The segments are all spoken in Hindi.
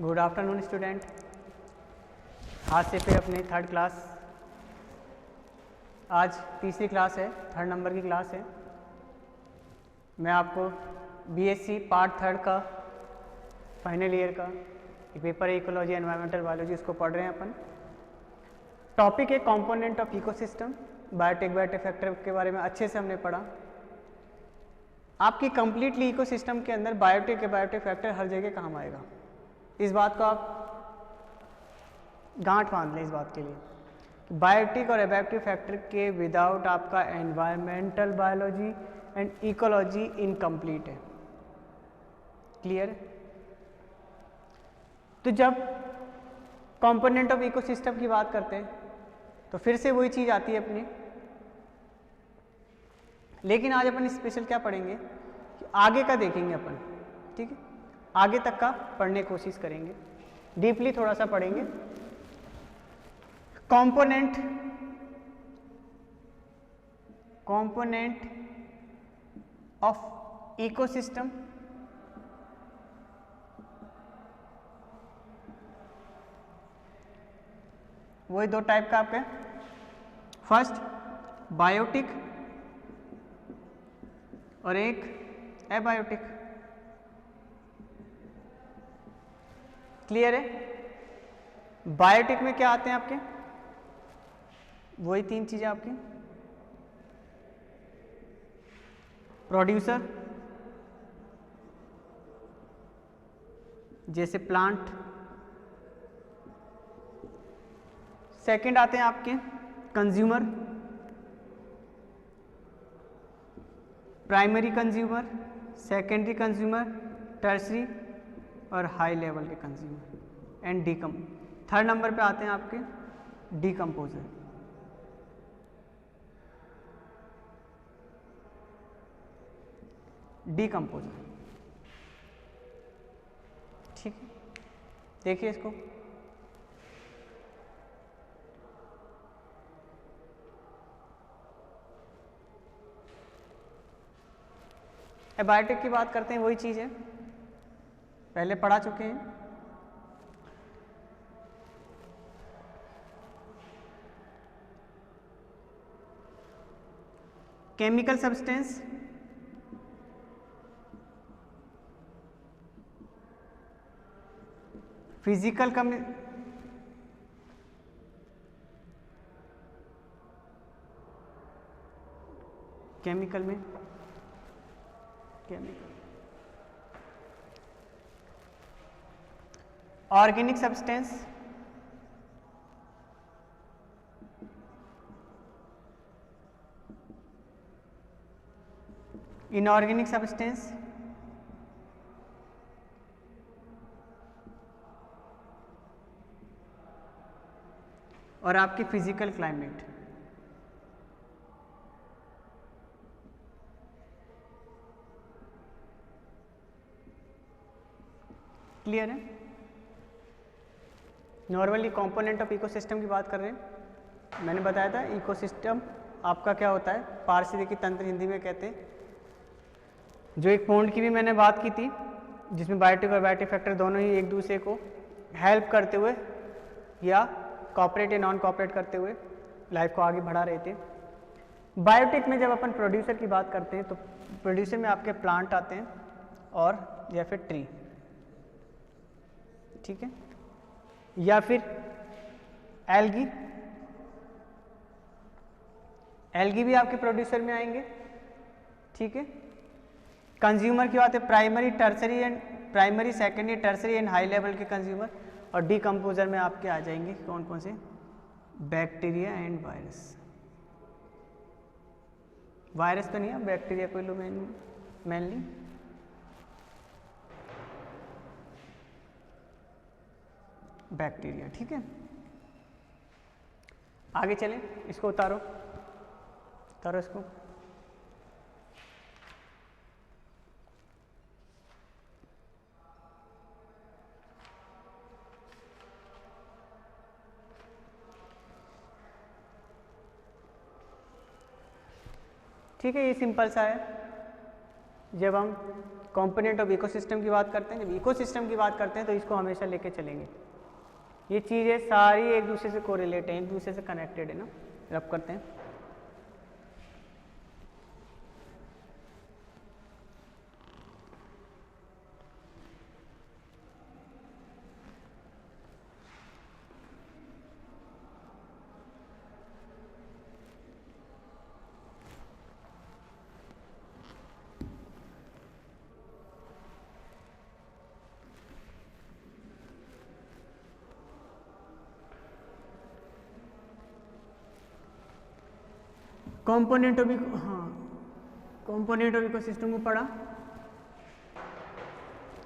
Good afternoon student. आज से फिर अपनी थर्ड क्लास, आज तीसरी क्लास है, थर्ड नंबर की क्लास है। मैं आपको बीएससी पार्ट थर्ड का फाइनल ईयर का पेपर है इकोलॉजी एनवायरमेंटल बायोलॉजी, उसको पढ़ रहे हैं अपन। टॉपिक है component of ecosystem. Biotech factor के बारे में अच्छे से हमने पढ़ा। आपकी कंप्लीटली इकोसिस्टम के अंदर बायोटेक फैक्टर हर जगह काम आएगा। इस बात को आप गांठ बांध लें इस बात के लिए कि बायोटिक और एबैप्टिव फैक्टर के विदाउट आपका environmental biology and ecology incomplete है। क्लियर है? तो जब कंपोनेंट ऑफ इकोसिस्टम की बात करते हैं तो फिर से वही चीज़ आती है अपनी। लेकिन आज अपन स्पेशल क्या पढ़ेंगे कि आगे का देखेंगे अपन। ठीक है, आगे तक का पढ़ने की कोशिश करेंगे, डीपली थोड़ा सा पढ़ेंगे। कंपोनेंट ऑफ इकोसिस्टम, वही दो टाइप का आपके, फर्स्ट बायोटिक और एक एबायोटिक। क्लियर है? बायोटिक में क्या आते हैं आपके? वही तीन चीजें आपकी, प्रोड्यूसर जैसे प्लांट, सेकंड आते हैं आपके consumer, primary consumer, secondary consumer, tertiary और हाई लेवल के कंज्यूमर एंड थर्ड नंबर पे आते हैं आपके डीकम्पोजर। ठीक है, देखिए इसको। एबायोटिक की बात करते हैं, वही चीज़ है, पहले पढ़ा चुके हैं। केमिकल सब्सटेंस, फिजिकल केमिकल में ऑर्गेनिक सब्सटेंस, इनऑर्गेनिक सब्सटेंस, और आपकी फिजिकल क्लाइमेट। क्लियर है? नॉर्मली कंपोनेंट ऑफ इकोसिस्टम की बात कर रहे हैं। मैंने बताया था इकोसिस्टम आपका क्या होता है, पारिस्थितिकी तंत्र हिंदी में कहते हैं। जो एक पॉन्ड की भी मैंने बात की थी, जिसमें बायोटिक और बायोटिक फैक्टर दोनों ही एक दूसरे को हेल्प करते हुए या कॉपरेट या नॉन कॉपरेट करते हुए लाइफ को आगे बढ़ा रहे थे। बायोटिक में जब अपन प्रोड्यूसर की बात करते हैं तो प्रोड्यूसर में आपके प्लांट आते हैं और या फिर ट्री, ठीक है, या फिर एल्गी भी आपके प्रोड्यूसर में आएंगे। ठीक है, कंज्यूमर की बात है primary secondary tertiary and high level के कंज्यूमर। और डीकम्पोजर में आपके आ जाएंगे कौन कौन से? Bacteria and virus. वायरस तो नहीं है, बैक्टीरिया को लो मेनली। बैक्टीरिया, ठीक है। आगे चलें, इसको उतारो इसको। ठीक है, ये सिंपल सा है। जब हम कंपोनेंट ऑफ इकोसिस्टम की बात करते हैं, जब इकोसिस्टम की बात करते हैं तो इसको हमेशा लेके चलेंगे। ये चीज़ें सारी एक दूसरे से कोरिलेट हैं, एक दूसरे से कनेक्टेड है ना। रब करते हैं। Component of component of ecosystem को पढ़ा।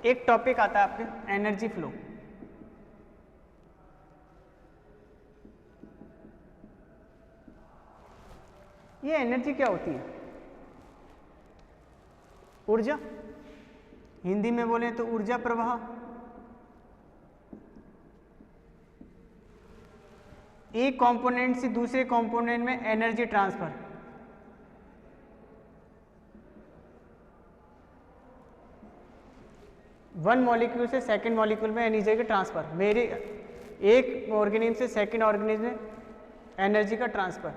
एक टॉपिक आता है आपके एनर्जी फ्लो। ये एनर्जी क्या होती है? ऊर्जा, हिंदी में बोले तो ऊर्जा प्रवाह। एक कंपोनेंट से दूसरे कंपोनेंट में एनर्जी ट्रांसफर। वन मॉलिक्यूल से सेकंड मॉलिक्यूल में एनर्जी का ट्रांसफर। मेरे एक ऑर्गेनिज्म से सेकंड ऑर्गेनिज्म में एनर्जी का ट्रांसफर,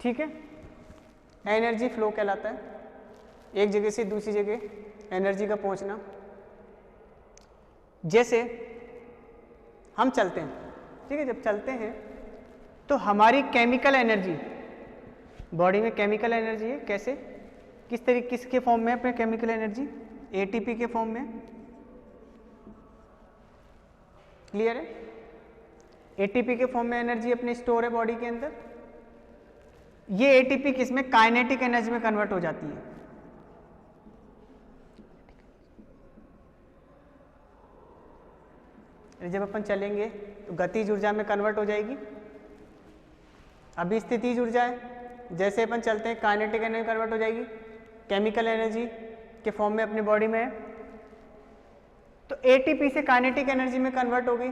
ठीक है। एनर्जी फ्लो कहलाता है, एक जगह से दूसरी जगह एनर्जी का पहुंचना। जैसे हम चलते हैं, ठीक है, जब चलते हैं तो हमारी केमिकल एनर्जी, बॉडी में केमिकल एनर्जी है। कैसे, किस तरीके, किसके फॉर्म में अपने केमिकल एनर्जी? एटीपी के फॉर्म में। क्लियर है? एटीपी के फॉर्म में एनर्जी अपनी स्टोर है बॉडी के अंदर। ये एटीपी किसमें? काइनेटिक एनर्जी में कन्वर्ट हो जाती है। जब अपन चलेंगे तो गतिज ऊर्जा में कन्वर्ट हो जाएगी। अभी स्थितिज ऊर्जा है, जैसे अपन चलते हैं काइनेटिक एनर्जी कन्वर्ट हो जाएगी, केमिकल एनर्जी के फॉर्म में अपनी बॉडी में है। तो एटीपी से काइनेटिक एनर्जी में कन्वर्ट हो गई।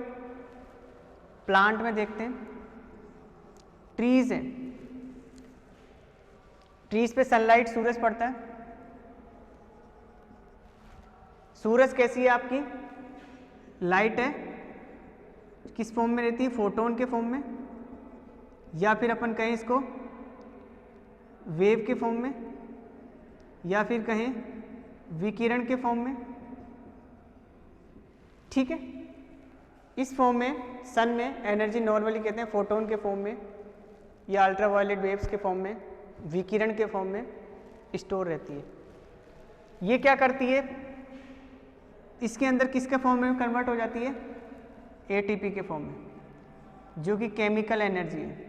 प्लांट में देखते हैं, ट्रीज हैं, ट्रीज पे सनलाइट, सूरज पड़ता है। सूरज कैसी है आपकी? लाइट है। किस फॉर्म में रहती है? फोटोन के फॉर्म में, या फिर अपन कहें इसको वेव के फॉर्म में, या फिर कहें विकिरण के फॉर्म में, ठीक है। इस फॉर्म में सन में एनर्जी नॉर्मली कहते हैं फोटोन के फॉर्म में या अल्ट्रावायलेट वेव्स के फॉर्म में, विकिरण के फॉर्म में स्टोर रहती है। ये क्या करती है? इसके अंदर किसके फॉर्म में कन्वर्ट हो जाती है? एटीपी के फॉर्म में, जो कि केमिकल एनर्जी है।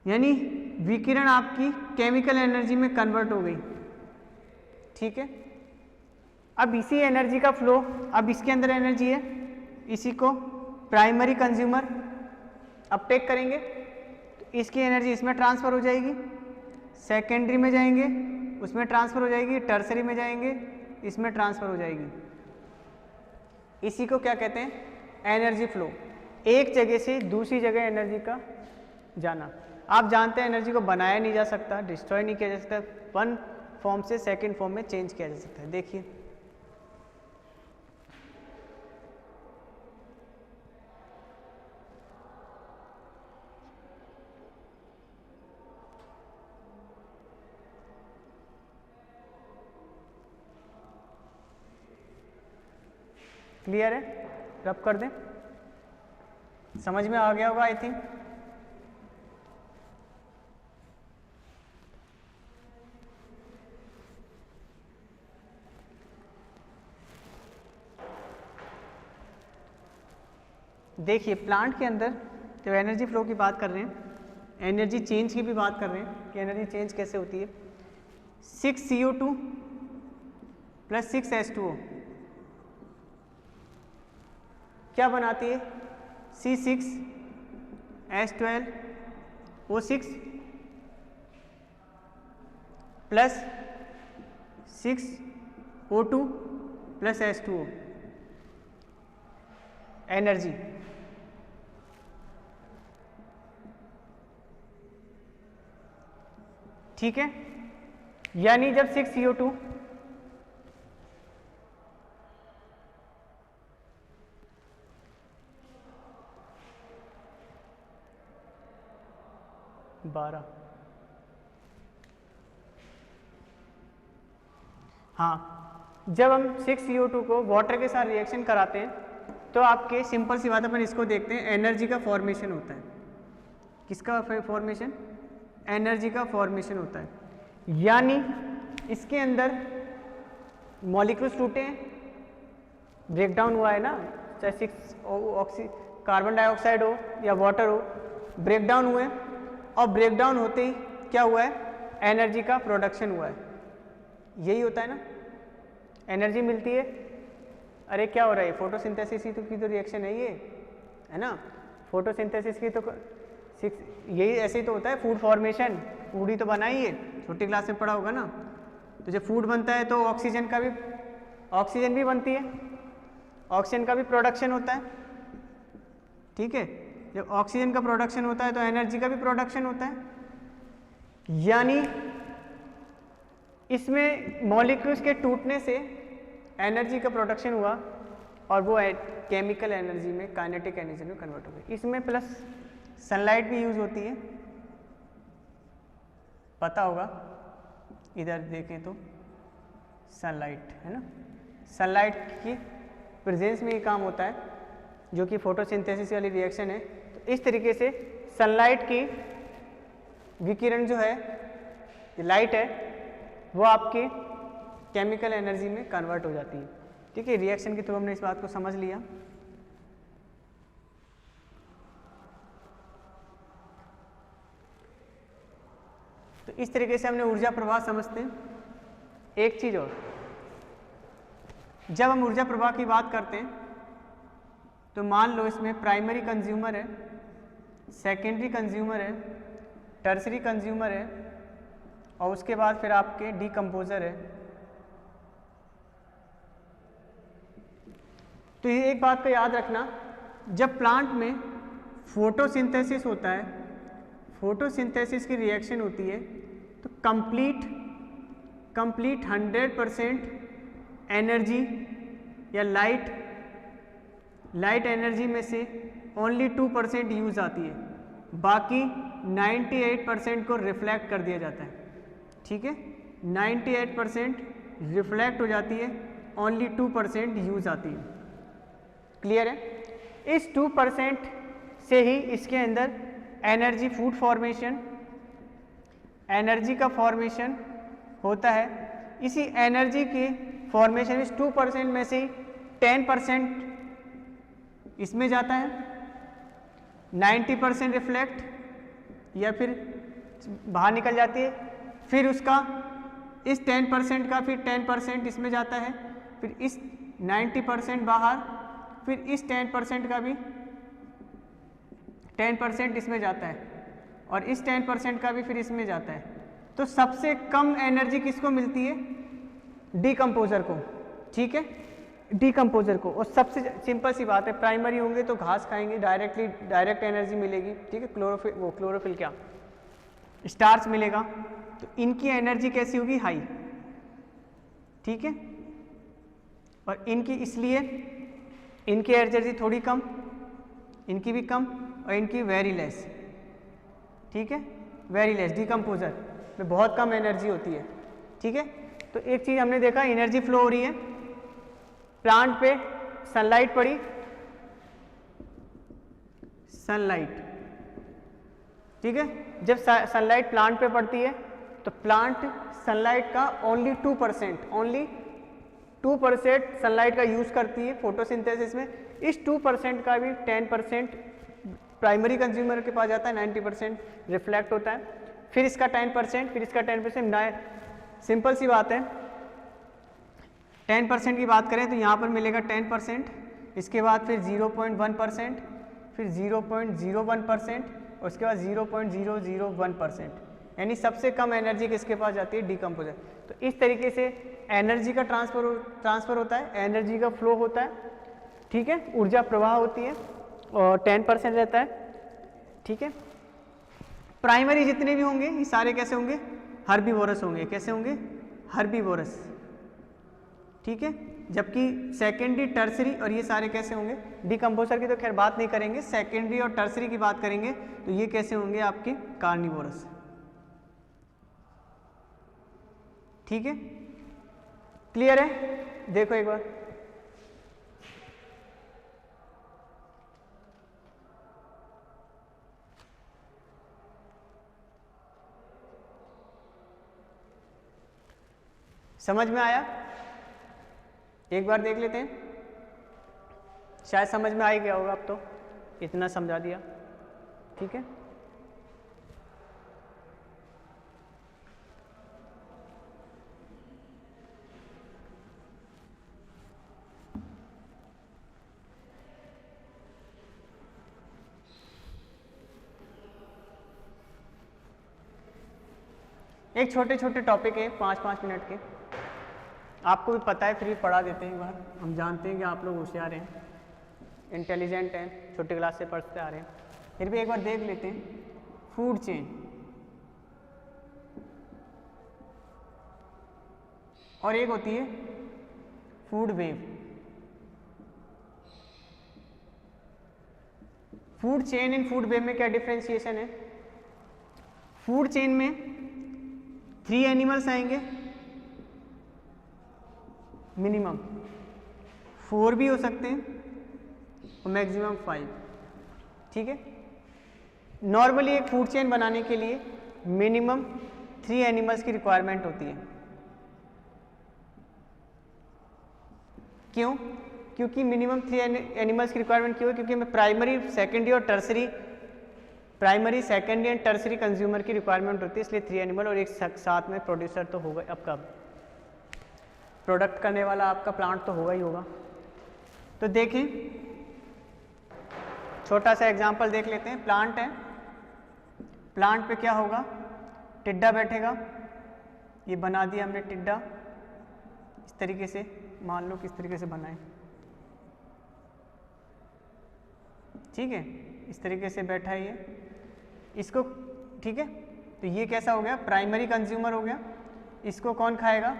यानी विकिरण आपकी केमिकल एनर्जी में कन्वर्ट हो गई, ठीक है। अब इसी एनर्जी का फ्लो, अब इसके अंदर एनर्जी है, इसी को प्राइमरी कंज्यूमर अपटेक करेंगे तो इसकी एनर्जी इसमें ट्रांसफर हो जाएगी, सेकेंडरी में जाएंगे उसमें ट्रांसफर हो जाएगी, टर्सरी में जाएंगे इसमें ट्रांसफर हो जाएगी। इसी को क्या कहते हैं? Energy flow. एक जगह से दूसरी जगह एनर्जी का जाना। आप जानते हैं एनर्जी को बनाया नहीं जा सकता, डिस्ट्रॉय नहीं किया जा सकता, वन फॉर्म से सेकंड फॉर्म में चेंज किया जा सकता है। देखिए क्लियर है? रब कर दें, समझ में आ गया होगा आई थिंक। देखिए प्लांट के अंदर जब एनर्जी फ्लो की बात कर रहे हैं, एनर्जी चेंज की भी बात कर रहे हैं कि एनर्जी चेंज कैसे होती है। 6CO2 प्लस 6H2O क्या बनाती है? C6H12O6 plus 6O2 plus H2O energy. ठीक है, यानी जब 6CO2 12, हाँ, जब हम 6CO2 को वाटर के साथ रिएक्शन कराते हैं तो आपके सिंपल सी बात अपन इसको देखते हैं, एनर्जी का फॉर्मेशन होता है। किसका फॉर्मेशन? एनर्जी का फॉर्मेशन होता है, यानी इसके अंदर मॉलिक्यूल्स टूटे हैं, ब्रेकडाउन हुआ है ना, चाहे 6 कार्बन डाइऑक्साइड हो या वाटर हो, ब्रेकडाउन हुए और ब्रेकडाउन होते ही क्या हुआ है? एनर्जी का प्रोडक्शन हुआ है। यही होता है ना, एनर्जी मिलती है। अरे क्या हो रहा है? फोटोसिंथेसिस की तो रिएक्शन है ये, है ना। फोटोसिंथेसिस की तो यही ऐसे ही तो होता है, फूड फॉर्मेशन, फूड ही तो बना ही है, छोटी क्लास में पढ़ा होगा ना। तो जब फूड बनता है तो ऑक्सीजन भी बनती है, ऑक्सीजन का भी प्रोडक्शन होता है, ठीक है। जब ऑक्सीजन का प्रोडक्शन होता है तो एनर्जी का भी प्रोडक्शन होता है, यानी इसमें मॉलिक्यूल्स के टूटने से एनर्जी का प्रोडक्शन हुआ और वो केमिकल एनर्जी में, काइनेटिक एनर्जी में कन्वर्ट हो गई। इसमें प्लस सनलाइट भी यूज होती है, पता होगा, इधर देखें तो सनलाइट है ना, सनलाइट की प्रेजेंस में ये काम होता है, जो कि फोटोसिंथेसिस वाली रिएक्शन है। तो इस तरीके से सनलाइट की विकिरण जो है, लाइट है, वो आपके केमिकल एनर्जी में कन्वर्ट हो जाती है, ठीक है। रिएक्शन के थ्रू हमने इस बात को समझ लिया। तो इस तरीके से हमने ऊर्जा प्रवाह समझते हैं। एक चीज और, जब हम ऊर्जा प्रवाह की बात करते हैं तो मान लो इसमें प्राइमरी कंज्यूमर है, सेकेंडरी कंज्यूमर है, टर्सरी कंज्यूमर है और उसके बाद फिर आपके डीकंपोजर है। तो ये एक बात को याद रखना, जब प्लांट में फोटोसिंथेसिस होता है, फोटोसिंथेसिस की रिएक्शन होती है, तो कंप्लीट 100% एनर्जी या लाइट एनर्जी में से ओनली 2% यूज आती है, बाकी 98% को रिफ्लेक्ट कर दिया जाता है, ठीक है। 98% रिफ्लेक्ट हो जाती है, ओनली 2% यूज आती है। क्लियर है? इस 2% से ही इसके अंदर एनर्जी, फूड फॉर्मेशन, एनर्जी का फॉर्मेशन होता है। इसी एनर्जी के फॉर्मेशन इस 2% में से 10% इसमें जाता है, 90% रिफ्लेक्ट या फिर बाहर निकल जाती है, फिर उसका इस 10% का फिर 10% इसमें जाता है, फिर इस 90% बाहर, फिर इस 10% का भी 10% इसमें जाता है और इस 10% का भी फिर इसमें जाता है। तो सबसे कम एनर्जी किसको मिलती है? डीकंपोजर को, ठीक है, डीकंपोजर को। और सबसे सिंपल सी बात है, प्राइमरी होंगे तो घास खाएंगे, डायरेक्ट एनर्जी मिलेगी, ठीक है। क्लोरोफिल क्या, स्टार्च मिलेगा, तो इनकी एनर्जी कैसी होगी? हाई, ठीक है। और इनकी इसलिए इनकी एनर्जी थोड़ी कम, इनकी भी कम और इनकी वेरी लेस, ठीक है, वेरी लेस। डीकंपोजर में बहुत कम एनर्जी होती है, ठीक है। तो एक चीज हमने देखा, एनर्जी फ्लो हो रही है, प्लांट पे सनलाइट पड़ी, सनलाइट, ठीक है। जब सनलाइट प्लांट पे पड़ती है तो प्लांट सनलाइट का ओनली 2% सनलाइट का यूज करती है फोटोसिंथेसिस में। इस 2% का भी 10% प्राइमरी कंज्यूमर के पास जाता है, 90% रिफ्लेक्ट होता है, फिर इसका 10%, फिर इसका 10%। सिंपल सी बात है, 10% की बात करें तो यहाँ पर मिलेगा 10%, इसके बाद फिर 0.1%, फिर 0.01% और उसके बाद 0.001%, यानी सबसे कम एनर्जी किसके पास जाती है? डीकंपोजर। तो इस तरीके से एनर्जी का ट्रांसफर होता है, एनर्जी का फ्लो होता है, ठीक है, ऊर्जा प्रवाह होती है और 10% रहता है, ठीक है। प्राइमरी जितने भी होंगे ये सारे कैसे होंगे? हर्बीवोरस होंगे। कैसे होंगे? हर्बीवोरस, ठीक है। जबकि सेकेंडरी, टर्सरी और ये सारे कैसे होंगे? डिकम्पोजर की तो खैर बात नहीं करेंगे, सेकेंडरी और टर्सरी की बात करेंगे। तो ये कैसे होंगे? आपके कार्निवोरस, ठीक है। क्लियर है? देखो एक बार, समझ में आया? एक बार देख लेते हैं, शायद समझ में आ ही गया होगा अब तो, इतना समझा दिया, ठीक है। एक छोटे छोटे टॉपिक है 5-5 मिनट के, आपको भी पता है, फिर भी पढ़ा देते हैं एक बार। हम जानते हैं कि आप लोग होशियार हैं, इंटेलिजेंट हैं, छोटी क्लास से पढ़ते आ रहे हैं, फिर भी एक बार देख लेते हैं। फूड चेन और एक होती है food web. Food chain in food web में क्या डिफरेंशिएशन है? फूड चेन में 3 एनिमल्स आएंगे मिनिमम, 4 भी हो सकते हैं और मैक्सिमम 5, ठीक है। नॉर्मली एक फूड चेन बनाने के लिए मिनिमम 3 एनिमल्स की रिक्वायरमेंट होती है। क्यों? क्योंकि मिनिमम 3 एनिमल्स की रिक्वायरमेंट क्यों है? क्योंकि हमें प्राइमरी, सेकेंडरी और tertiary, primary, secondary and tertiary consumer की रिक्वायरमेंट होती है, इसलिए 3 एनिमल और एक साथ में प्रोड्यूसर तो होगा, आपका प्रोडक्ट करने वाला आपका प्लांट तो होगा ही होगा। तो देखें, छोटा सा एग्जांपल देख लेते हैं। प्लांट है, प्लांट पे क्या होगा? टिड्डा बैठेगा, ये बना दिया हमने टिड्डा, इस तरीके से, मान लो किस तरीके से बनाए, ठीक है, इस तरीके से बैठा है ये, इसको, ठीक है। तो ये कैसा हो गया? प्राइमरी कंज्यूमर हो गया। इसको कौन खाएगा?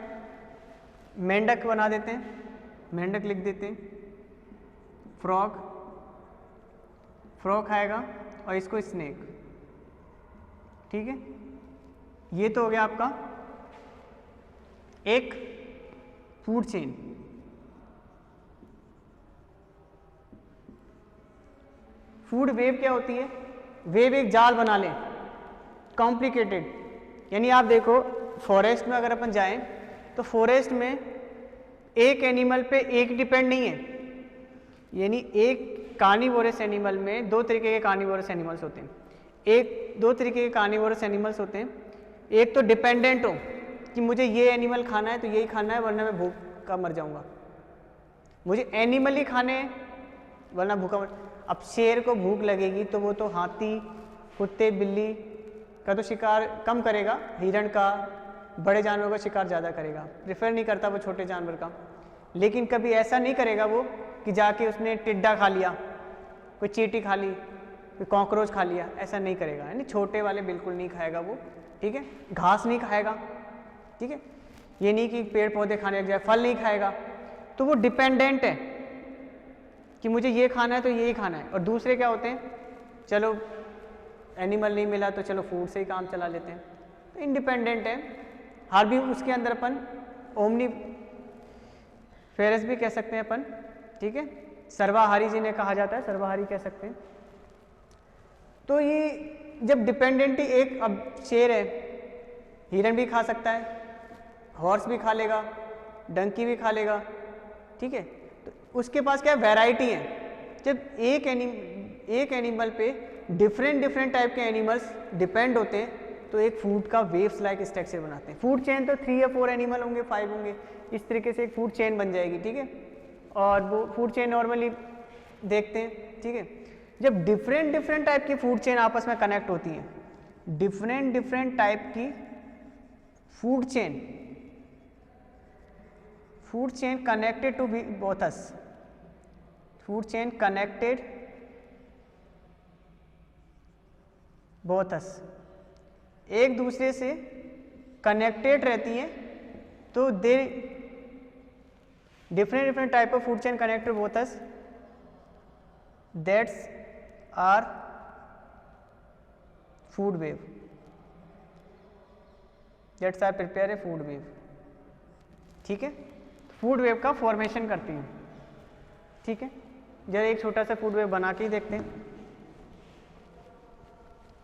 मेंढक बना देते हैं, मेंढक लिख देते हैं, फ्रॉग, फ्रॉग खाएगा, और इसको स्नेक, ठीक है। ये तो हो गया आपका एक फूड चेन। फूड वेव क्या होती है? वेव एक जाल बना लें, कॉम्प्लिकेटेड। यानी आप देखो, फॉरेस्ट में अगर अपन जाएं तो फॉरेस्ट में एक एनिमल पे एक डिपेंड नहीं है, यानी एक कार्निवोरस एनिमल में 2 तरीके के कार्निवोरस एनिमल्स होते हैं। 2 तरीके के कार्निवोरस एनिमल्स होते हैं। एक तो डिपेंडेंट हो कि मुझे ये एनिमल खाना है तो यही खाना है, वरना मैं भूख का मर जाऊंगा, मुझे एनिमल ही खाने हैं वरना भूखा मर। अब शेर को भूख लगेगी तो वो तो हाथी, कुत्ते, बिल्ली का तो शिकार कम करेगा, हिरण का, बड़े जानवरों का शिकार ज़्यादा करेगा, प्रेफर नहीं करता वो छोटे जानवर का। लेकिन कभी ऐसा नहीं करेगा वो कि जाके उसने टिड्डा खा लिया, कोई चींटी खा ली, कोई कॉकरोच खा लिया, ऐसा नहीं करेगा। यानी छोटे वाले बिल्कुल नहीं खाएगा वो, ठीक है। घास नहीं खाएगा, ठीक है। ये नहीं कि पेड़ पौधे खाने लग जाए, फल नहीं खाएगा। तो वो डिपेंडेंट है कि मुझे ये खाना है तो यही खाना है। और दूसरे क्या होते हैं, चलो एनिमल नहीं मिला तो चलो फूड से ही काम चला लेते हैं, तो इंडिपेंडेंट है। हर भी उसके अंदर अपन ओमनी फेरस भी कह सकते हैं अपन, ठीक है। सर्वाहारी जिन्हें कहा जाता है, सर्वाहारी कह सकते हैं। तो ये जब डिपेंडेंट ही, एक अब शेर है, हिरन भी खा सकता है, हॉर्स भी खा लेगा, डंकी भी खा लेगा, ठीक है। तो उसके पास क्या वैरायटी है। जब एक एनिमल पे डिफरेंट टाइप के एनिमल्स डिपेंड होते हैं तो एक फूड का वेव्स लाइक स्ट्रक्चर बनाते हैं। फूड चेन तो 3 या 4 एनिमल होंगे, 5 होंगे, इस तरीके से एक फूड चेन बन जाएगी, ठीक है। और वो फूड चेन नॉर्मली देखते हैं, ठीक है। जब डिफरेंट टाइप की फूड चेन आपस में कनेक्ट होती हैं, डिफरेंट टाइप की food chain connected to both, food chain connected both, एक दूसरे से कनेक्टेड रहती हैं तो दे different type of food chain connected both us that's are food wave, that's are prepare a food wave। ठीक है, फूड वेव का फॉर्मेशन करती हैं। ठीक है, जरा एक छोटा सा फूड वेव बना के ही देखते हैं।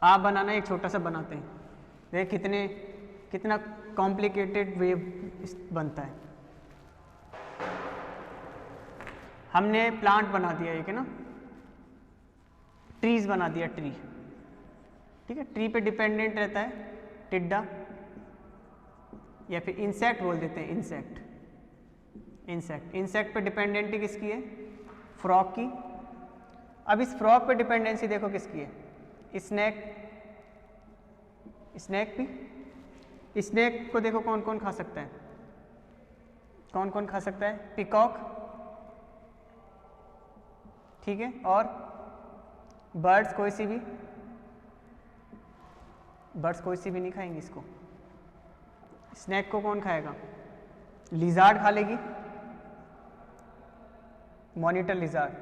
आप बनाना एक छोटा सा बनाते हैं, देख कितना कॉम्प्लिकेटेड वेव बनता है। हमने प्लांट बना दिया एक, है ना, ट्रीज बना दिया, ट्री। ठीक है, ट्री पे डिपेंडेंट रहता है टिड्डा या फिर इंसेक्ट बोल देते हैं, इंसेक्ट पे डिपेंडेंटी किसकी है? फ्रॉग की। अब इस फ्रॉग पे डिपेंडेंसी देखो किसकी है? स्नेक भी। स्नेक को देखो कौन कौन खा सकता है? कौन कौन खा सकता है? पिकॉक, ठीक है, और बर्ड्स कोई सी भी नहीं खाएंगे इसको। स्नेक को कौन खाएगा? लिजार्ड खा लेगी, monitor lizard.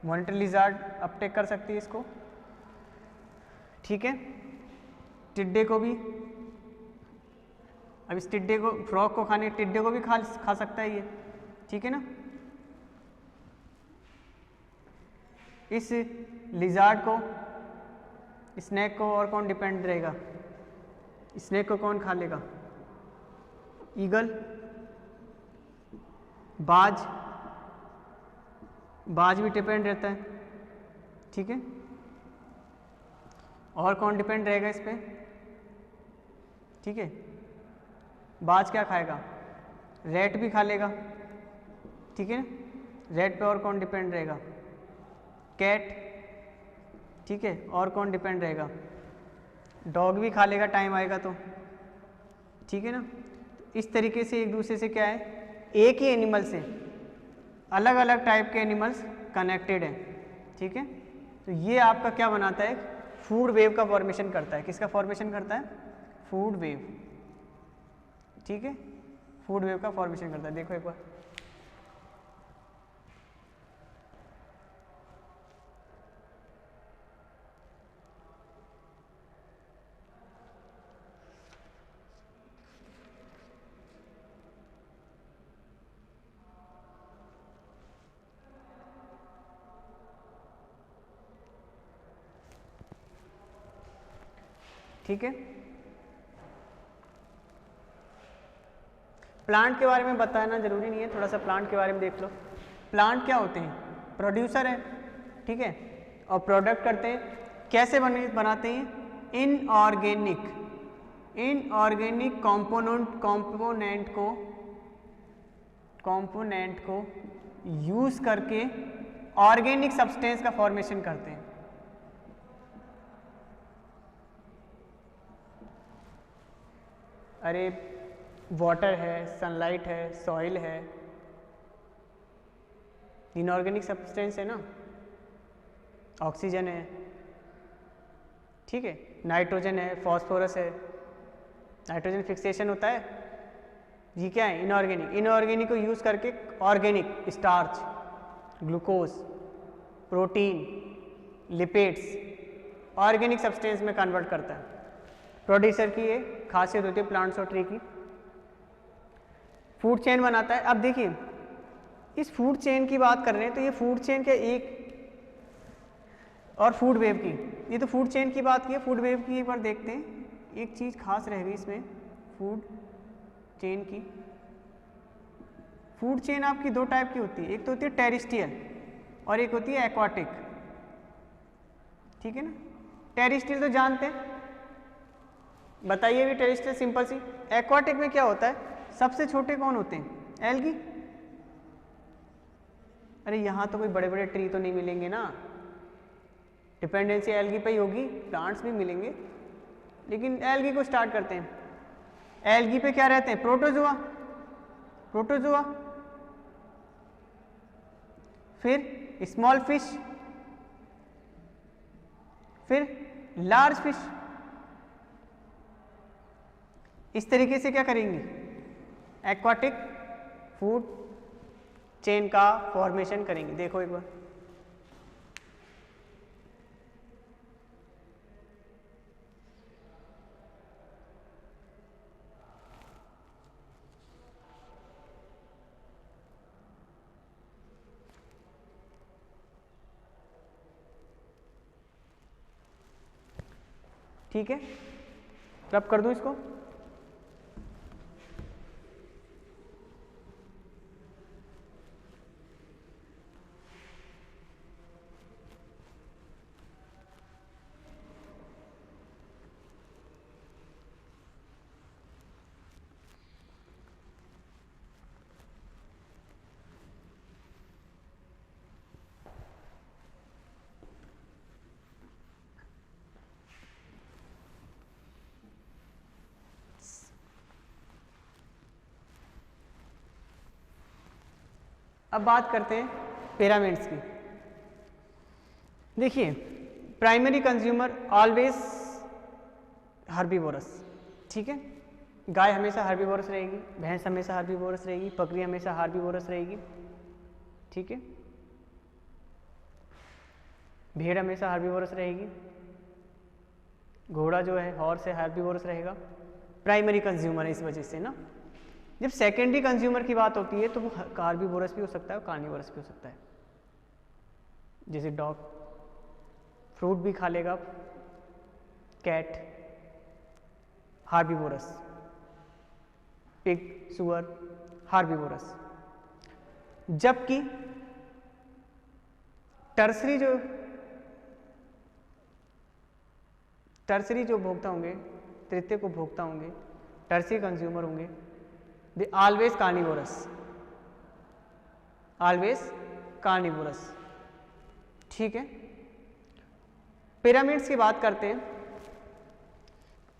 Monitor lizard Uptake कर सकती है इसको। ठीक है, टिड्डे को भी, अब इस टिड्डे को, फ्रॉग को खाने, टिड्डे को भी खा सकता है ये। ठीक है ना, इस लिजार्ड को, स्नेक को और कौन डिपेंड रहेगा? स्नेक को कौन खा लेगा? ईगल, बाज भी डिपेंड रहता है। ठीक है, और कौन डिपेंड रहेगा इस पे? ठीक है, बाज क्या खाएगा? रैट भी खा लेगा। ठीक है, रैट पे और कौन डिपेंड रहेगा? कैट। ठीक है, और कौन डिपेंड रहेगा? डॉग भी खा लेगा, टाइम आएगा तो। ठीक है ना, इस तरीके से एक दूसरे से क्या है, एक ही एनिमल से अलग अलग टाइप के एनिमल्स कनेक्टेड हैं। ठीक है, तो ये आपका क्या बनाता है? फूड वेव का फॉर्मेशन करता है। किसका फॉर्मेशन करता है? Food web. ठीक है, फूड वेव का फॉर्मेशन करता है। देखो एक बार, ठीक है। प्लांट के बारे में बताना जरूरी नहीं है, थोड़ा सा प्लांट के बारे में देख लो। प्लांट क्या होते हैं? प्रोड्यूसर है, ठीक है, और प्रोडक्ट करते हैं। कैसे बनाते हैं? इनऑर्गेनिक कंपोनेंट को यूज करके ऑर्गेनिक सब्सटेंस का फॉर्मेशन करते हैं। अरे वाटर है, सनलाइट है, सॉइल है, इनऑर्गेनिक सब्सटेंस है ना, ऑक्सीजन है, ठीक है, नाइट्रोजन है, फॉस्फोरस है, नाइट्रोजन फिक्सेशन होता है, ये क्या है? इनऑर्गेनिक। इनऑर्गेनिक को यूज़ करके organic, starch, glucose, protein, lipids, organic substance में कन्वर्ट करता है। प्रोड्यूसर की ये खासियत होती है प्लांट्स और ट्री की। फूड चेन बनाता है। अब देखिए, इस फूड चेन की बात कर रहे हैं तो ये फूड चेन के एक, और फूड वेव की, ये तो फूड चेन की बात की है। फूड वेव की एक बार देखते हैं, एक चीज़ खास रह गई इसमें फूड चेन की। फूड चेन आपकी दो टाइप की होती है, एक तो होती है टेरेस्ट्रियल और एक होती है एक्वाटिक। ठीक है ना, टेरेस्ट्रियल तो जानते हैं, बताइए भी टेरेस्ट्रियल, सिंपल सी। एक्वाटिक में क्या होता है? सबसे छोटे कौन होते हैं? एल्गी। अरे यहाँ तो कोई बड़े बड़े ट्री तो नहीं मिलेंगे ना, डिपेंडेंसी एल्गी पे ही होगी, प्लांट्स भी मिलेंगे, लेकिन एल्गी को स्टार्ट करते हैं। एल्गी पे क्या रहते हैं? प्रोटोजोआ, फिर स्मॉल फिश, फिर लार्ज फिश। इस तरीके से क्या करेंगी, एक्वाटिक फूड चेन का फॉर्मेशन करेंगे। देखो एक बार, ठीक है, रब कर दूं इसको। अब बात करते हैं पिरामिड्स की। देखिए, प्राइमरी कंज्यूमर ऑलवेज हर्बीवोरस, ठीक है, गाय हमेशा हर्बीवोरस रहेगी, भैंस हमेशा हर्बीवोरस रहेगी, बकरी हमेशा हर्बीवोरस रहेगी, ठीक है, भेड़ हमेशा हर्बीवोरस रहेगी, घोड़ा जो है हॉर्स है हर्बीवोरस रहेगा। प्राइमरी कंज्यूमर है इस वजह से ना। जब सेकेंडरी कंज्यूमर की बात होती है तो वो कार्बीवोरस भी हो सकता है और कार्निवोरस भी हो सकता है। जैसे डॉग फ्रूट भी खा लेगा, कैट हार्बीवोरस, पिग सुअर हार्बीवोरस। जबकि टर्सरी जो भोक्ता होंगे, तृतीय को भोक्ता होंगे, टर्सरी कंज्यूमर होंगे, they always carnivorous, always carnivorous, ठीक है। पिरामिड्स की बात करते हैं,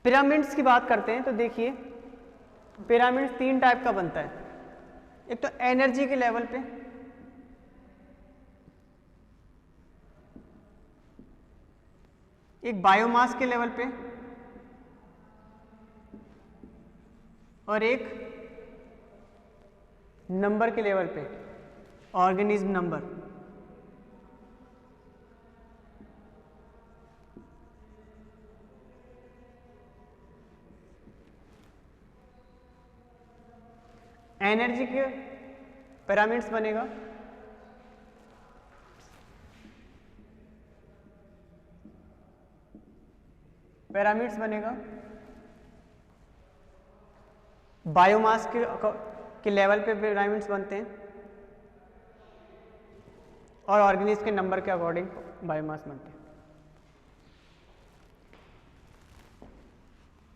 पिरामिड्स की बात करते हैं तो देखिए पिरामिड्स 3 टाइप का बनता है। एक तो एनर्जी के लेवल पे, एक बायोमास के लेवल पे और एक नंबर के लेवल पे, ऑर्गेनिज्म नंबर। एनर्जी के पिरामिड्स बनेगा, पिरामिड्स बनेगा, बायोमास के लेवल पे पिरामिड्स बनते हैं और ऑर्गेनिज्म के नंबर के अकॉर्डिंग बायोमास बनते हैं।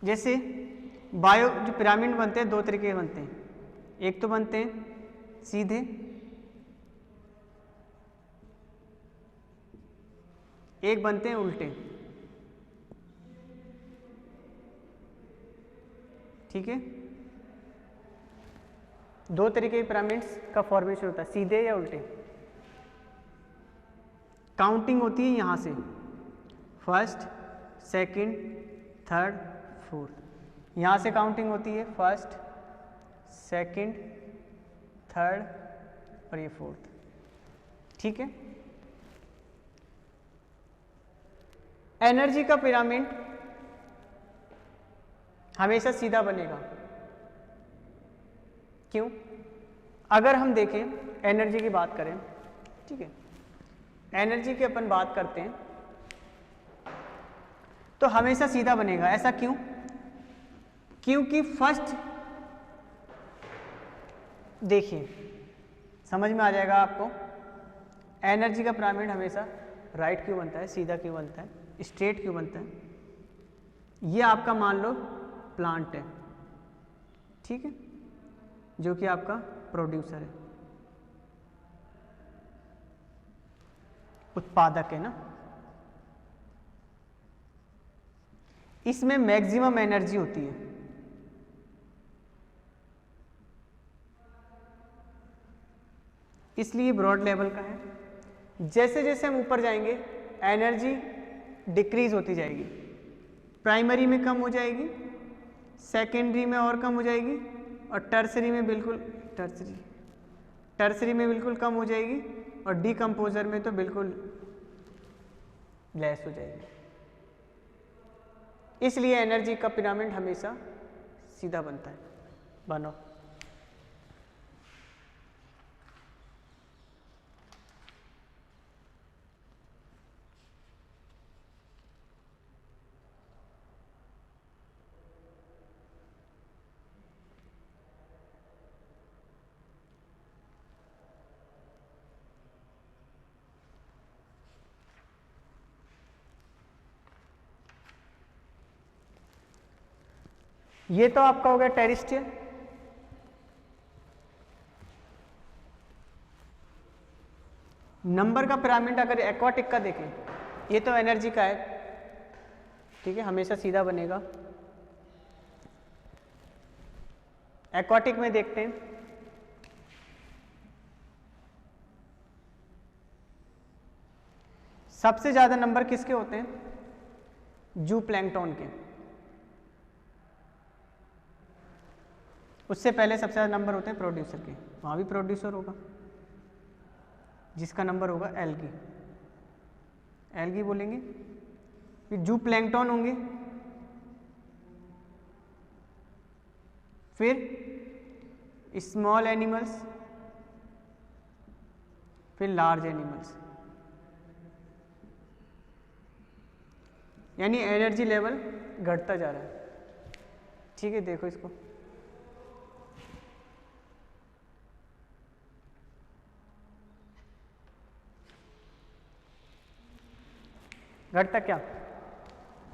जैसे जो पिरामिड बनते हैं 2 तरीके के बनते हैं। एक तो बनते हैं सीधे, एक बनते हैं उल्टे, ठीक है। 2 तरीके के पिरामिड्स का फॉर्मेशन होता है, सीधे या उल्टे। काउंटिंग होती है यहां से, फर्स्ट, सेकंड, थर्ड, फोर्थ। यहां से काउंटिंग होती है फर्स्ट, सेकंड, थर्ड और ये फोर्थ, ठीक है। एनर्जी का पिरामिड हमेशा सीधा बनेगा। क्यों? अगर हम देखें एनर्जी की बात करें, ठीक है, एनर्जी की अपन बात करते हैं तो हमेशा सीधा बनेगा। ऐसा क्यों? क्योंकि फर्स्ट, देखिए समझ में आ जाएगा आपको, एनर्जी का पिरामिड हमेशा राइट क्यों बनता है, सीधा क्यों बनता है, स्ट्रेट क्यों बनता है। ये आपका मान लो प्लांट है, ठीक है, जो कि आपका प्रोड्यूसर है, उत्पादक है ना। इसमें मैक्सिमम एनर्जी होती है, इसलिए ब्रॉड लेवल का है। जैसे जैसे हम ऊपर जाएंगे एनर्जी डिक्रीज होती जाएगी। प्राइमरी में कम हो जाएगी, सेकेंडरी में और कम हो जाएगी, और टर्सरी में बिल्कुल कम हो जाएगी, और डीकम्पोजर में तो बिल्कुल लेस हो जाएगी। इसलिए एनर्जी का पिरामिड हमेशा सीधा बनता है। बनो ये तो आपका हो गया टेरेस्ट्रियल। नंबर का पिरामिड अगर एक्वाटिक का देखें, ये तो एनर्जी का है, ठीक है, हमेशा सीधा बनेगा। एक्वाटिक में देखते हैं, सबसे ज्यादा नंबर किसके होते हैं? जू प्लैंकटन के। उससे पहले सबसे ज़्यादा नंबर होते हैं प्रोड्यूसर के, वहाँ भी प्रोड्यूसर होगा जिसका नंबर होगा एल्गी। एल्गी बोलेंगे। फिर जू प्लैंकटन होंगे, फिर स्मॉल एनिमल्स, फिर लार्ज एनिमल्स। यानी एनर्जी लेवल घटता जा रहा है, ठीक है। देखो इसको, घटता क्या?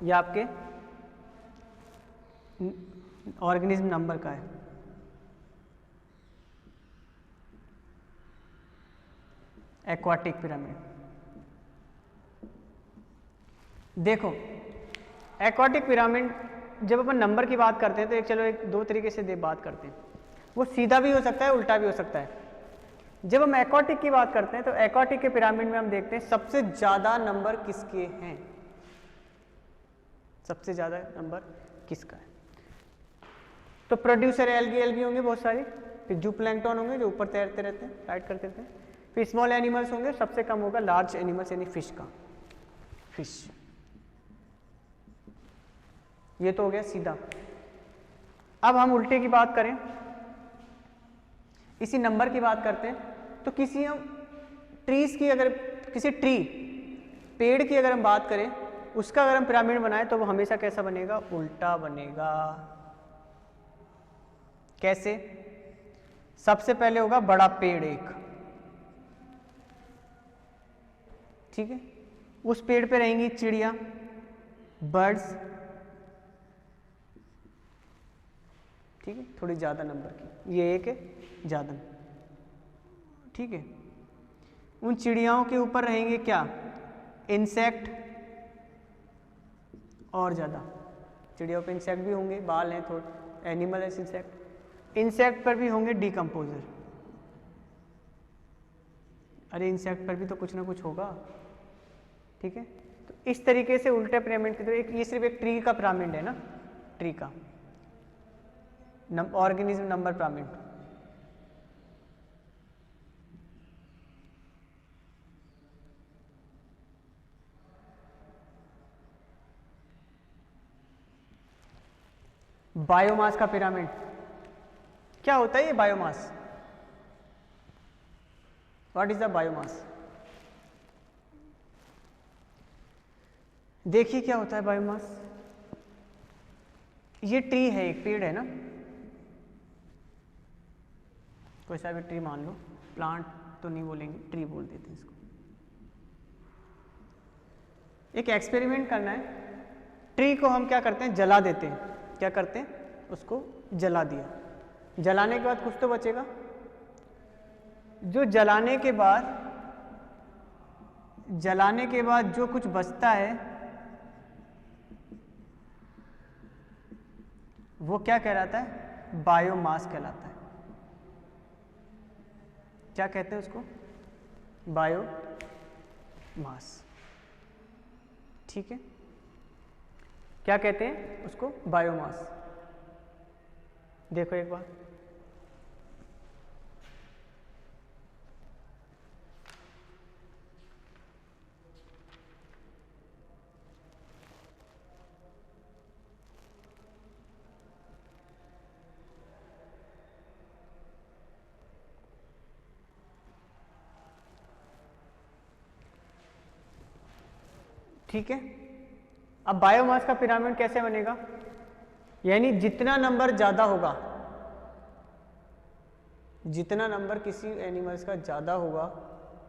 ये आपके ऑर्गेनिज्म नंबर का है। Aquatic pyramid. देखो एक्वाटिक पिरामिड जब अपन नंबर की बात करते हैं तो एक दो तरीके से बात करते हैं। वो सीधा भी हो सकता है, उल्टा भी हो सकता है। जब हम एक्वाटिक की बात करते हैं तो एक्वाटिक के पिरामिड में हम देखते हैं सबसे ज्यादा नंबर किसके हैं, सबसे ज्यादा नंबर किसका है। तो प्रोड्यूसर एल्गी होंगे बहुत सारी, फिर जू प्लैंकटन होंगे जो ऊपर तैरते रहते हैं, फ्लाइट करते रहते हैं, फिर स्मॉल एनिमल्स होंगे, सबसे कम होगा लार्ज एनिमल्स यानी फिश का, फिश। ये तो हो गया सीधा। अब हम उल्टे की बात करें, इसी नंबर की बात करते हैं, तो किसी हम ट्रीज की, अगर किसी ट्री पेड़ की अगर हम बात करें, उसका अगर हम पिरामिड बनाए तो वो हमेशा कैसा बनेगा? उल्टा बनेगा। कैसे? सबसे पहले होगा बड़ा पेड़ एक, ठीक है, उस पेड़ पे रहेंगी चिड़िया, बर्ड्स, ठीक है, थोड़ी ज्यादा नंबर की, ये एक है ज्यादा, ठीक है। उन चिड़ियाओं के ऊपर रहेंगे क्या? इंसेक्ट, और ज़्यादा चिड़ियों पे इंसेक्ट भी होंगे, बाल हैं थोड़े, एनिमल है इंसेक्ट। इंसेक्ट पर भी होंगे डीकम्पोजर। अरे इंसेक्ट पर भी तो कुछ ना कुछ होगा, ठीक है। तो इस तरीके से उल्टे पिरामिड की तरह, ये सिर्फ एक ट्री का पिरामिड है ना, ट्री का ऑर्गेनिज्म नंबर पिरामिड। बायोमास का पिरामिड क्या होता है? ये biomass, what is the biomass? देखिए क्या होता है बायोमास। ये ट्री है, एक पेड़ है ना, कोई सा भी ट्री मान लो, प्लांट तो नहीं बोलेंगे, ट्री बोल देते हैं इसको। एक एक्सपेरिमेंट करना है, ट्री को हम क्या करते हैं? जला देते हैं। क्या करते हैं? उसको जला दिया, जलाने के बाद कुछ तो बचेगा। जो जलाने के बाद जो कुछ बचता है वो क्या कहलाता है? बायोमास कहलाता है। क्या कहते हैं उसको? बायोमास, ठीक है, क्या कहते हैं उसको? बायोमास। देखो एक बार, ठीक है। अब बायोमास का पिरामिड कैसे बनेगा? यानी जितना नंबर ज़्यादा होगा, जितना नंबर किसी एनिमल्स का ज़्यादा होगा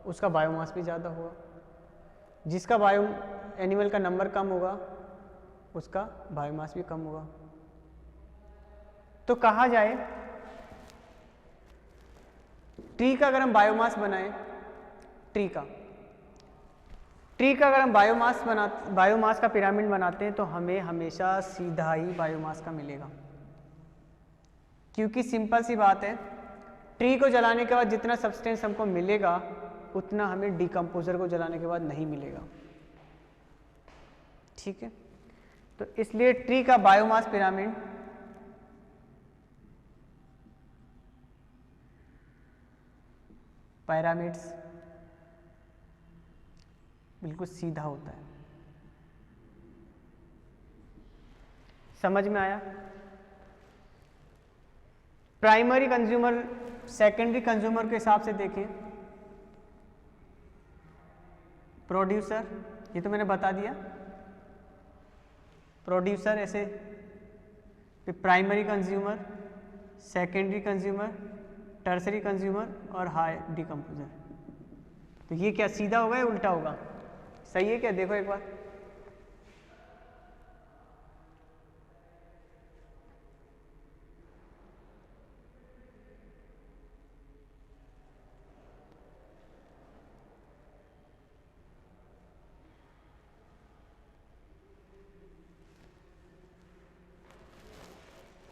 उसका बायोमास भी ज़्यादा होगा, जिसका बायो एनिमल का नंबर कम होगा उसका बायोमास भी कम होगा। तो कहा जाए ट्री का अगर हम बायोमास बनाएं, ट्री का अगर हम बायोमास का पिरामिड बनाते हैं तो हमें हमेशा सीधा ही बायोमास का मिलेगा, क्योंकि सिंपल सी बात है, ट्री को जलाने के बाद जितना सब्सटेंस हमको मिलेगा उतना हमें डिकम्पोजर को जलाने के बाद नहीं मिलेगा। ठीक है, तो इसलिए ट्री का बायोमास पिरामिड पिरामिड्स बिल्कुल सीधा होता है। समझ में आया? प्राइमरी कंज्यूमर सेकेंडरी कंज्यूमर के हिसाब से देखिए, प्रोड्यूसर, ये तो मैंने बता दिया, प्रोड्यूसर ऐसे, फिर primary consumer, secondary consumer, tertiary consumer और हाई डिकम्पोजर। तो ये क्या सीधा होगा या उल्टा होगा? सही है क्या? देखो एक बार,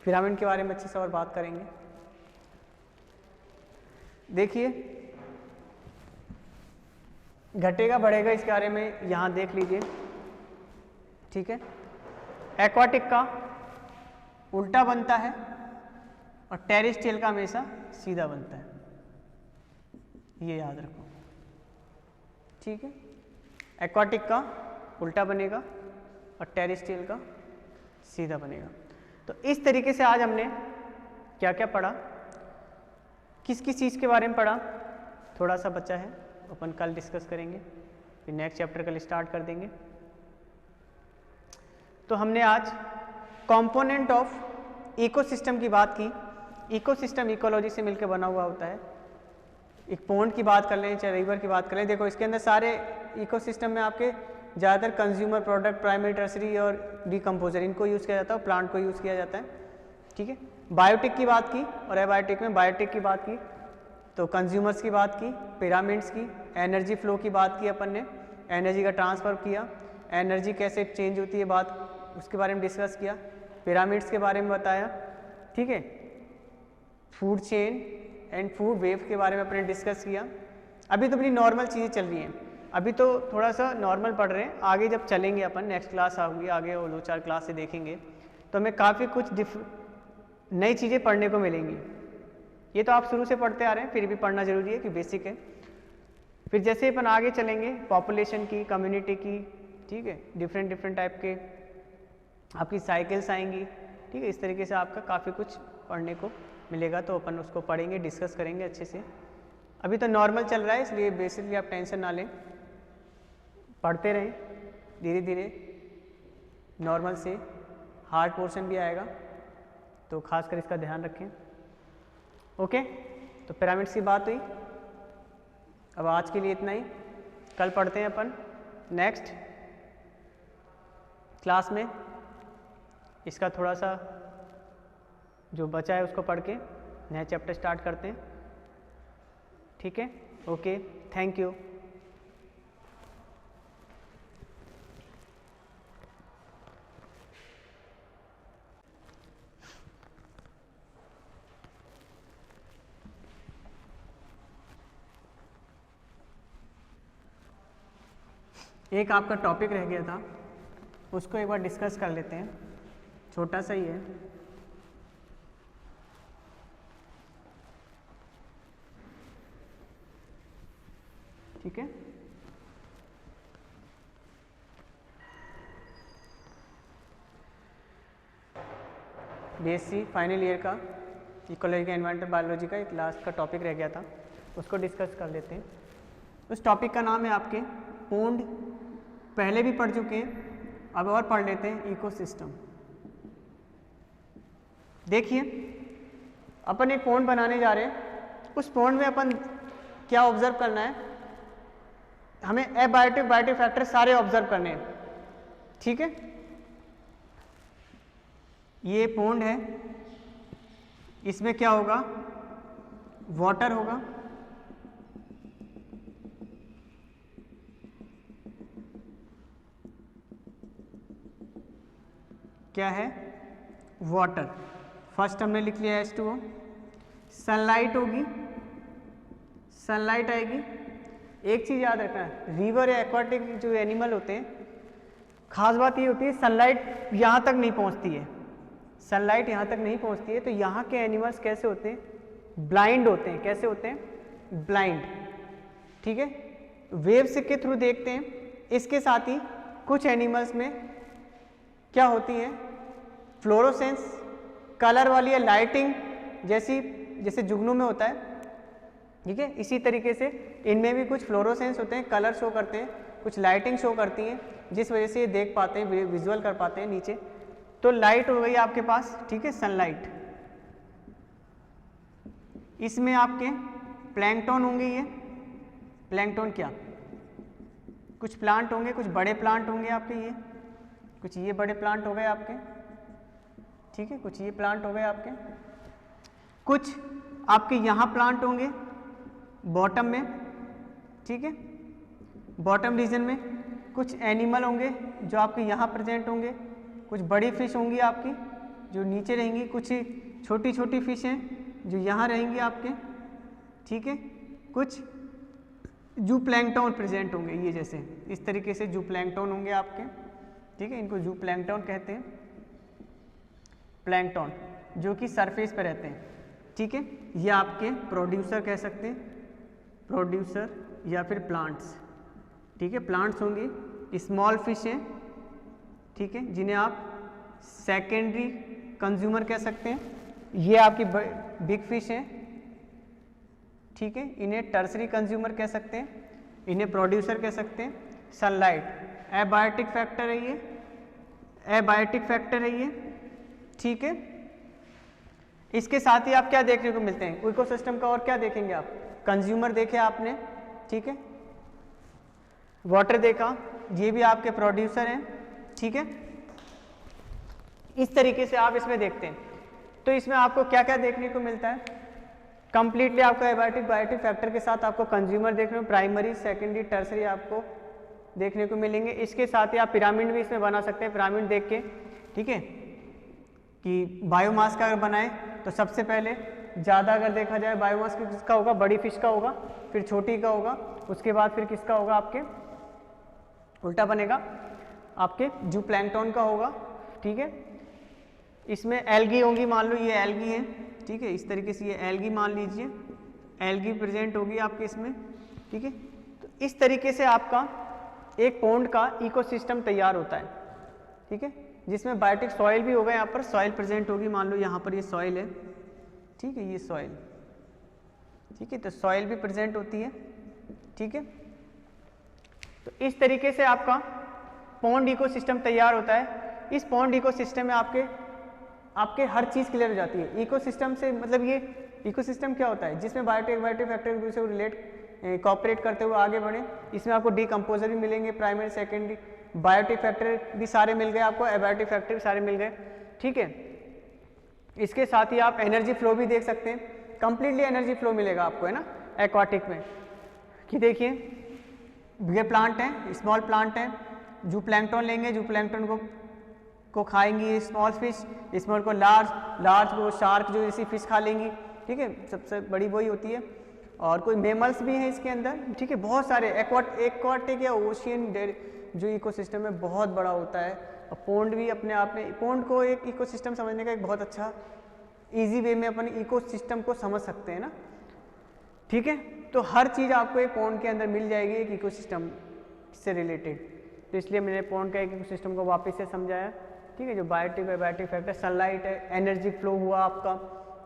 पिरामिड के बारे में अच्छे से और बात करेंगे। देखिए, घटेगा बढ़ेगा इसके बारे में यहाँ देख लीजिए। ठीक है, एक्वाटिक का उल्टा बनता है और टेरेस्ट्रियल का हमेशा सीधा बनता है, ये याद रखो। ठीक है, एक्वाटिक का उल्टा बनेगा और टेरेस्ट्रियल का सीधा बनेगा। तो इस तरीके से आज हमने क्या क्या पढ़ा, किस किस चीज़ के बारे में पढ़ा, थोड़ा सा बचा है, अपन कल डिस्कस करेंगे, फिर नेक्स्ट चैप्टर कल स्टार्ट कर देंगे। तो हमने आज कंपोनेंट ऑफ इकोसिस्टम की बात की। इकोसिस्टम इकोलॉजी से मिलकर बना हुआ होता है। एक पॉन्ड की बात कर लें, चाहे रिवर की बात कर लें, देखो इसके अंदर सारे इकोसिस्टम में आपके ज़्यादातर कंज्यूमर प्रोडक्ट, प्राइमरी, टर्सरी और डिकम्पोजर, इनको यूज़ किया जाता है, प्लांट को यूज़ किया जाता है। ठीक है, बायोटिक की बात की और एबायोटिक में बायोटिक की बात की, तो कंज्यूमर्स की बात की, पिरामिड्स की, एनर्जी फ्लो की बात की, अपन ने एनर्जी का ट्रांसफ़र किया, एनर्जी कैसे चेंज होती है बात, उसके बारे में डिस्कस किया, पिरामिड्स के बारे में बताया। ठीक है, food chain and food web के बारे में अपने डिस्कस किया। अभी तो अपनी नॉर्मल चीज़ें चल रही हैं, अभी तो थोड़ा सा नॉर्मल पढ़ रहे हैं, आगे जब चलेंगे अपन, नेक्स्ट क्लास आऊँगी आगे और 2-4 क्लास से देखेंगे तो हमें काफ़ी कुछ नई चीज़ें पढ़ने को मिलेंगी। ये तो आप शुरू से पढ़ते आ रहे हैं, फिर भी पढ़ना जरूरी है कि बेसिक है। फिर जैसे अपन आगे चलेंगे, पॉपुलेशन की, कम्युनिटी की, ठीक है, डिफरेंट टाइप के आपकी साइकिल्स आएंगी। ठीक है, इस तरीके से आपका काफ़ी कुछ पढ़ने को मिलेगा, तो अपन उसको पढ़ेंगे, डिस्कस करेंगे अच्छे से। अभी तो नॉर्मल चल रहा है, इसलिए बेसिकली आप टेंशन ना लें, पढ़ते रहें, धीरे धीरे नॉर्मल से हार्ड पोर्शन भी आएगा, तो खासकर इसका ध्यान रखें। ओके, तो पिरामिड्स की बात हुई। अब आज के लिए इतना ही, कल पढ़ते हैं अपन नेक्स्ट क्लास में। इसका थोड़ा सा जो बचा है उसको पढ़ के नया चैप्टर स्टार्ट करते हैं। ठीक है, ओके, थैंक यू। एक आपका टॉपिक रह गया था, उसको एक बार डिस्कस कर लेते हैं, छोटा सा ही है। ठीक है, बीएससी फाइनल ईयर का इकोलॉजी एनवायरमेंटल बायोलॉजी का एक लास्ट का टॉपिक रह गया था, उसको डिस्कस कर लेते हैं। उस टॉपिक का नाम है आपके पोंड, पहले भी पढ़ चुके हैं, अब और पढ़ लेते हैं, इकोसिस्टम। देखिए अपन एक पोंड बनाने जा रहे हैं, उस पोंड में अपन क्या ऑब्जर्व करना है, हमें एबायोटिक बायोटिक फैक्टर सारे ऑब्जर्व करने हैं। ठीक है, ये पोंड है, इसमें क्या होगा, वाटर होगा, क्या है, वाटर। फर्स्ट हमने लिख लिया H2O। सनलाइट होगी, सनलाइट आएगी। एक चीज याद रखना है, रिवर या एक्वाटिक जो एनिमल होते हैं, खास बात ये होती है सनलाइट यहाँ तक नहीं पहुँचती है, सनलाइट यहाँ तक नहीं पहुँचती है, तो यहाँ के एनिमल्स कैसे होते हैं, ब्लाइंड होते हैं। कैसे होते हैं, ब्लाइंड। ठीक है, वेव्स के थ्रू देखते हैं। इसके साथ ही कुछ एनिमल्स में क्या होती है, फ्लोरोसेंस, कलर वाली है, लाइटिंग जैसी, जैसे जुगनू में होता है। ठीक है, इसी तरीके से इनमें भी कुछ फ्लोरोसेंस होते हैं, कलर शो करते हैं, कुछ लाइटिंग शो करती हैं, जिस वजह से ये देख पाते हैं, विजुअल कर पाते हैं नीचे। तो लाइट हो गई आपके पास, ठीक है, सनलाइट। इसमें आपके प्लैंकटन होंगे, ये प्लैंकटन क्या, कुछ प्लांट होंगे, कुछ बड़े प्लांट होंगे आपके, ये कुछ ये बड़े प्लांट हो गए आपके। ठीक है, कुछ ये प्लांट हो गए आपके, कुछ आपके यहाँ प्लांट होंगे बॉटम में। ठीक है, बॉटम रीजन में कुछ एनिमल होंगे जो आपके यहाँ प्रेजेंट होंगे, कुछ बड़ी फिश होंगी आपकी जो नीचे रहेंगी, कुछ छोटी छोटी फिश हैं जो यहाँ रहेंगी आपके। ठीक है, कुछ जू प्लैंकटन प्रेजेंट होंगे, ये जैसे इस तरीके से जू प्लैंकटन होंगे आपके। ठीक है, इनको जू प्लैंकटन कहते हैं, प्लैंकटन जो कि सरफेस पे रहते हैं। ठीक है, ये आपके प्रोड्यूसर कह सकते हैं, प्रोड्यूसर या फिर प्लांट्स। ठीक है, प्लांट्स होंगे, स्मॉल फिश हैं, ठीक है, जिन्हें आप सेकेंडरी कंज्यूमर कह सकते हैं। ये आपकी बिग फिश हैं, ठीक है, इन्हें टर्सरी कंज्यूमर कह सकते हैं, इन्हें प्रोड्यूसर कह सकते हैं। सनलाइट एबायोटिक फैक्टर है, ये एबायोटिक फैक्टर है ये। ठीक है, इसके साथ ही आप क्या देखने को मिलते हैं इकोसिस्टम का, और क्या देखेंगे आप, कंज्यूमर देखे आपने, ठीक है, वाटर देखा, ये भी आपके प्रोड्यूसर हैं। ठीक है, इस तरीके से आप इसमें देखते हैं। तो इसमें आपको क्या क्या देखने को मिलता है, कंप्लीटली आपको एबायोटिक बायोटिक फैक्टर के साथ आपको कंज्यूमर देखने को, प्राइमरी सेकेंडरी टर्सरी आपको देखने को मिलेंगे। इसके साथ ही आप पिरामिड भी इसमें बना सकते हैं, पिरामिड देख के। ठीक है, कि बायोमास का अगर बनाए तो सबसे पहले ज़्यादा अगर देखा जाए बायोमास किसका होगा, बड़ी फिश का होगा, फिर छोटी का होगा, उसके बाद फिर किसका होगा, आपके उल्टा बनेगा, आपके जू प्लैंकटन का होगा। ठीक है, इसमें एल्गी होंगी, मान लो ये एल्गी है। ठीक है, इस तरीके से ये एल्गी मान लीजिए, एल्गी प्रेजेंट होगी आपके इसमें। ठीक है, तो इस तरीके से आपका एक पोंड का इकोसिस्टम तैयार होता है। ठीक है, जिसमें बायोटिक सॉइल भी होगा, यहाँ पर सॉइल प्रेजेंट होगी, मान लो यहाँ पर ये सॉइल है। ठीक है, ये सॉइल, ठीक है, तो सॉइल भी प्रेजेंट होती है। ठीक है, तो इस तरीके से आपका पोंड इकोसिस्टम तैयार होता है। इस पोंड इकोसिस्टम में आपके हर चीज़ क्लियर हो जाती है। इकोसिस्टम से मतलब ये इकोसिस्टम क्या होता है, जिसमें बायोटिक बायोटिक फैक्टर एक दूसरे को रिलेट कॉपरेट करते हुए आगे बढ़े। इसमें आपको डीकम्पोजर भी मिलेंगे, प्राइमरी सेकेंडरी बायोटिक फैक्टर भी सारे मिल गए आपको, एबायोटिक फैक्टर भी सारे मिल गए। ठीक है, इसके साथ ही आप एनर्जी फ्लो भी देख सकते हैं, कंप्लीटली एनर्जी फ्लो मिलेगा आपको, है ना, एक्वाटिक में। कि देखिए ये प्लांट है, स्मॉल प्लांट है, जू प्लैंकटन लेंगे, जू प्लैंकटन को खाएंगी स्मॉल फिश, स्मॉल को लार्ज को शार्क जो जैसी फिश खा लेंगी। ठीक है, सबसे बड़ी वही होती है। और कोई मेमल्स भी हैं इसके अंदर। ठीक है, बहुत सारे एक्वाटिक या ओशियन जो इकोसिस्टम में बहुत बड़ा होता है। और पॉन्ड भी अपने आप में, पॉन्ड को एक इकोसिस्टम समझने का एक बहुत अच्छा इजी वे में अपन इकोसिस्टम को समझ सकते हैं ना, ठीक है। तो हर चीज़ आपको एक पॉन्ड के अंदर मिल जाएगी एक इकोसिस्टम से रिलेटेड। तो इसलिए मैंने पॉन्ड का एक इकोसिस्टम को वापस से समझाया, ठीक है। जो बायोटिक एबायोटिक फैक्टर, सनलाइट है, एनर्जी फ्लो हुआ आपका,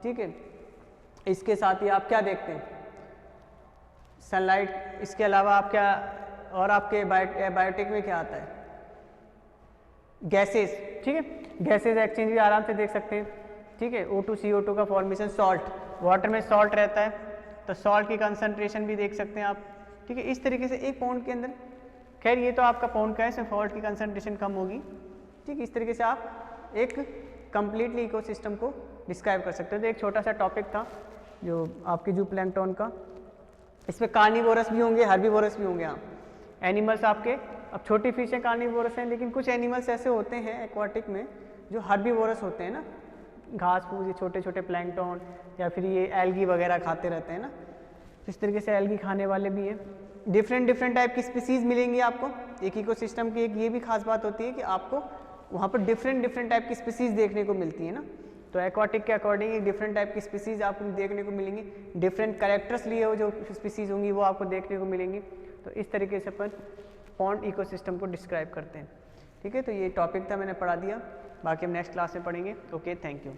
ठीक है। इसके साथ ही आप क्या देखते हैं, सनलाइट, इसके अलावा आप क्या, और आपके बायोटिक में क्या आता है, गैसेस, ठीक है। गैसेस एक्सचेंज भी आराम से देख सकते हैं, ठीक है। O2 CO2 का फॉर्मेशन, सॉल्ट, वाटर में सॉल्ट रहता है तो सॉल्ट की कंसंट्रेशन भी देख सकते हैं आप, ठीक है। इस तरीके से एक पॉन्ड के अंदर, खैर ये तो आपका पॉन्ड का है, इसमें सॉल्ट की कंसंट्रेशन कम होगी, ठीक है। इस तरीके से आप एक कंप्लीटली इकोसिस्टम को डिस्क्राइब कर सकते हो। तो एक छोटा सा टॉपिक था जो आपके जू प्लैंकटन का, इसमें कार्निवोरस भी होंगे, हर्बीवोरस भी होंगे। आप एनिमल्स आपके, अब छोटी फिशें कार्निवोरस हैं, लेकिन कुछ एनिमल्स ऐसे होते हैं एक्वाटिक में जो हर्बीवोरस होते हैं ना, घास फूस, ये छोटे छोटे प्लैंकटन या फिर ये एल्गी वगैरह खाते रहते हैं ना, तो इस तरीके से एल्गी खाने वाले भी हैं। डिफरेंट टाइप की स्पीसीज मिलेंगी आपको एक इकोसिस्टम की। एक ये भी खास बात होती है कि आपको वहाँ पर डिफरेंट टाइप की स्पीसीज देखने को मिलती है ना। तो एक्वाटिक के अकॉर्डिंग एक डिफरेंट टाइप की स्पीसीज आपको देखने को मिलेंगी, डिफरेंट कैरेक्टर्स लिए हो जो स्पीसीज होंगी वो आपको देखने को मिलेंगी। तो इस तरीके से अपन पॉन्ड इकोसिस्टम को डिस्क्राइब करते हैं, ठीक है। तो ये टॉपिक था, मैंने पढ़ा दिया, बाकी हम नेक्स्ट क्लास में पढ़ेंगे। Okay, thank you.